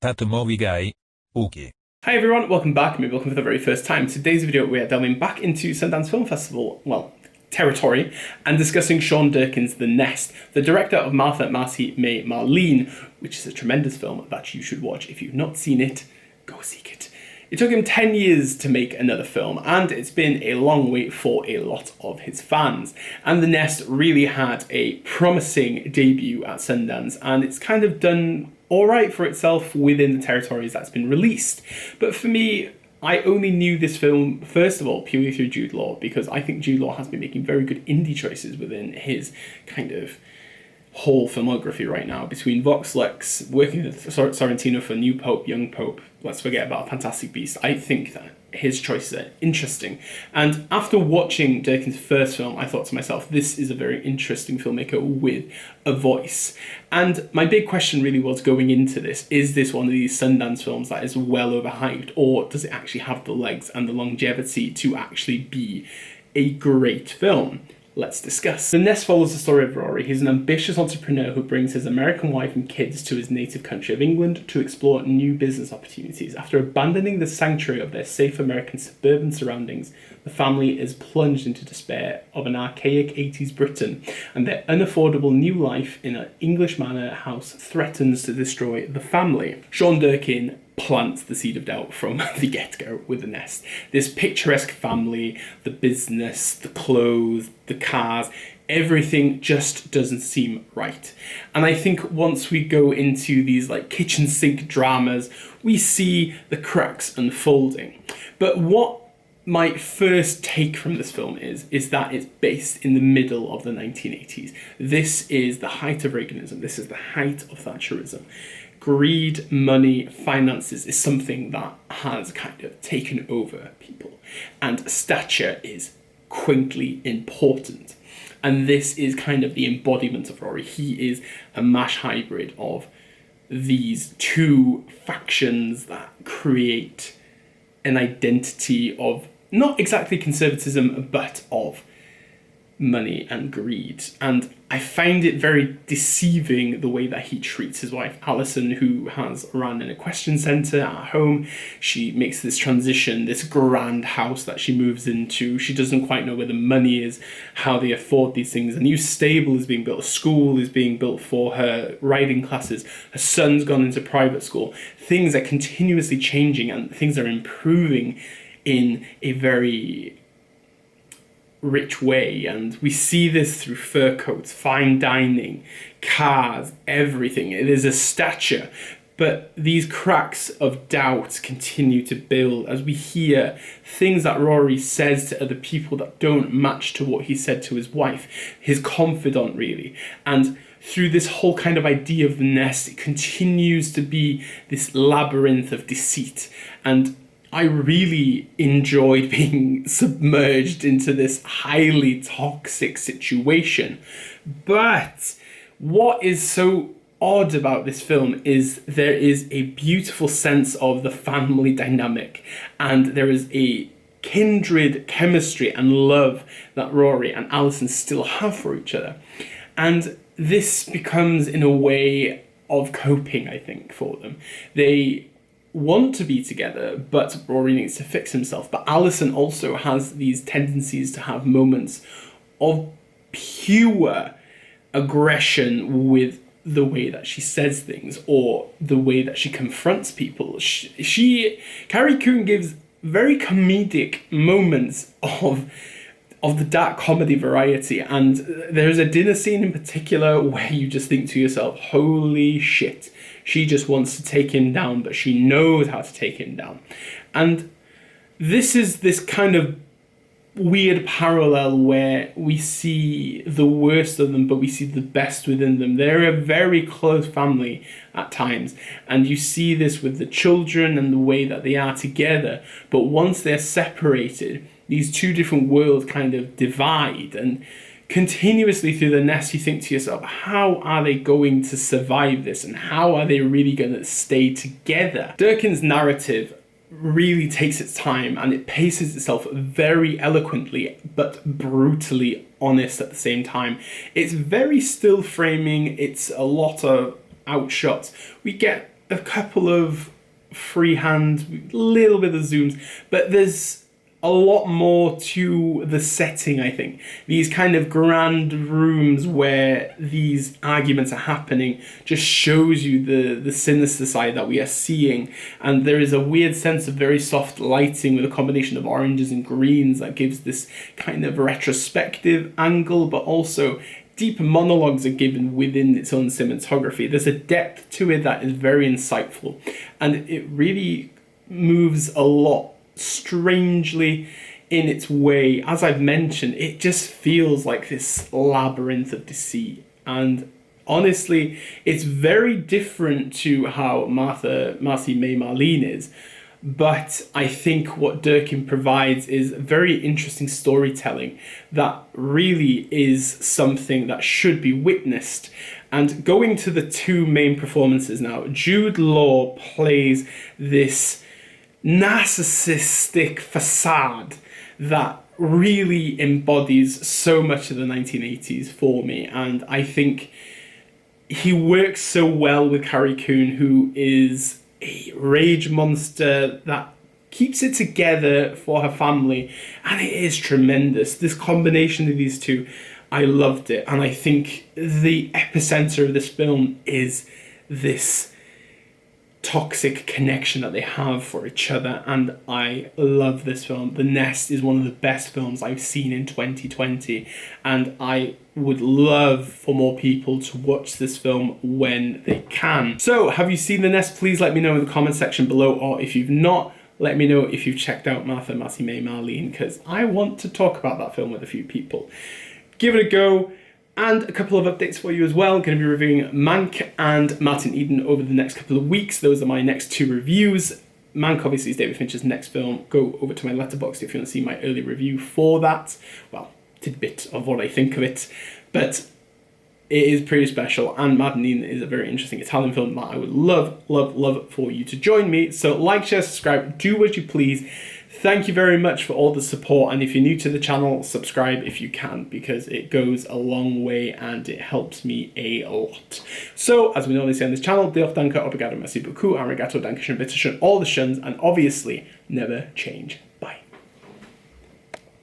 thatmovieguyUK. Hi everyone, welcome back, maybe welcome for the very first time. Today's video we are delving back into Sundance Film Festival, territory, and discussing Sean Durkin's The Nest, the director of Martha, Marcy, May, Marlene, which is a tremendous film that you should watch. If you've not seen it, go seek it. It took him 10 years to make another film, and it's been a long wait for a lot of his fans. And The Nest really had a promising debut at Sundance, and it's kind of done alright for itself within the territories that's been released. But for me, I only knew this film, first of all, purely through Jude Law, because I think Jude Law has been making very good indie choices within his kind of whole filmography right now, between Vox Lux, working with Sorrentino for New Pope, Young Pope, let's forget about Fantastic Beasts. I think that his choices are interesting. And after watching Durkin's first film, I thought to myself, this is a very interesting filmmaker with a voice. And my big question really was going into this, is this one of these Sundance films that is well overhyped, or does it actually have the legs and the longevity to actually be a great film? Let's discuss. The Nest follows the story of Rory. He's an ambitious entrepreneur who brings his American wife and kids to his native country of England to explore new business opportunities. After abandoning the sanctuary of their safe American suburban surroundings, the family is plunged into despair of an archaic 80s Britain, and their unaffordable new life in an English manor house threatens to destroy the family. Sean Durkin plants the seed of doubt from the get-go with The Nest. This picturesque family, the business, the clothes, the cars, everything just doesn't seem right. And I think once we go into these kitchen sink dramas, we see the cracks unfolding. But what my first take from this film is that it's based in the middle of the 1980s. This is the height of Reaganism. This is the height of Thatcherism. Greed, money, finances is something that has kind of taken over people. And stature is quaintly important. And this is kind of the embodiment of Rory. He is a mash hybrid of these two factions that create an identity of not exactly conservatism, but of money and greed. And I find it very deceiving the way that he treats his wife Alison, who has run an equestrian centre at home. She makes this transition, this grand house that she moves into. She doesn't quite know where the money is, how they afford these things. A new stable is being built, a school is being built for her riding classes. Her son's gone into private school. Things are continuously changing and things are improving in a very rich way, and we see this through fur coats, fine dining, cars, everything. It is a stature, but these cracks of doubt continue to build as we hear things that Rory says to other people that don't match to what he said to his wife, his confidant really. And through this whole kind of idea of The Nest, it continues to be this labyrinth of deceit. And I really enjoyed being submerged into this highly toxic situation. But what is so odd about this film is there is a beautiful sense of the family dynamic, and there is a kindred chemistry and love that Rory and Alison still have for each other. And this becomes, in a way, of coping, I think, for them. They want to be together, but Rory needs to fix himself. But Alison also has these tendencies to have moments of pure aggression with the way that she says things or the way that she confronts people. Carrie Coon gives very comedic moments of the dark comedy variety, and there's a dinner scene in particular where you just think to yourself, holy shit, she just wants to take him down, but she knows how to take him down. And this is this kind of weird parallel where we see the worst of them, but we see the best within them. They're a very close family at times, and you see this with the children and the way that they are together. But once they're separated, these two different worlds kind of divide, and continuously through The Nest you think to yourself, how are they going to survive this, and how are they really going to stay together? Durkin's narrative really takes its time, and it paces itself very eloquently but brutally honest at the same time. It's very still framing, it's a lot of outshots. We get a couple of freehand, little bit of zooms, but there's a lot more to the setting, I think. These kind of grand rooms where these arguments are happening just shows you the sinister side that we are seeing. And there is a weird sense of very soft lighting with a combination of oranges and greens that gives this kind of retrospective angle, but also deep monologues are given within its own cinematography. There's a depth to it that is very insightful, and it really moves a lot strangely in its way. As I've mentioned, it just feels like this labyrinth of deceit, and honestly, it's very different to how Marcy May Marlene is. But I think what Durkin provides is very interesting storytelling that really is something that should be witnessed. And going to the two main performances now, Jude Law plays this narcissistic facade that really embodies so much of the 1980s for me. And I think he works so well with Carrie Coon, who is a rage monster that keeps it together for her family, and it is tremendous. This combination of these two, I loved it, and I think the epicenter of this film is this toxic connection that they have for each other, and I love this film. The Nest is one of the best films I've seen in 2020, and I would love for more people to watch this film when they can. So, have you seen The Nest? Please let me know in the comment section below, or if you've not, let me know if you've checked out Marcy May Marlene, because I want to talk about that film with a few people. Give it a go. And a couple of updates for you as well. I'm going to be reviewing Mank and Martin Eden over the next couple of weeks. Those are my next two reviews. Mank obviously is David Fincher's next film. Go over to my letterboxd if you want to see my early review for that. Well, tidbit of what I think of it. But it is pretty special, and Martin Eden is a very interesting Italian film that I would love for you to join me. So like, share, subscribe, do what you please. Thank you very much for all the support, and if you're new to the channel, subscribe if you can, because it goes a long way and it helps me a lot. So, as we normally say on this channel, diolch, danke, obrigado, merci beaucoup, arigato, dankeschön, bitteschön, all the shuns, and obviously, never change. Bye.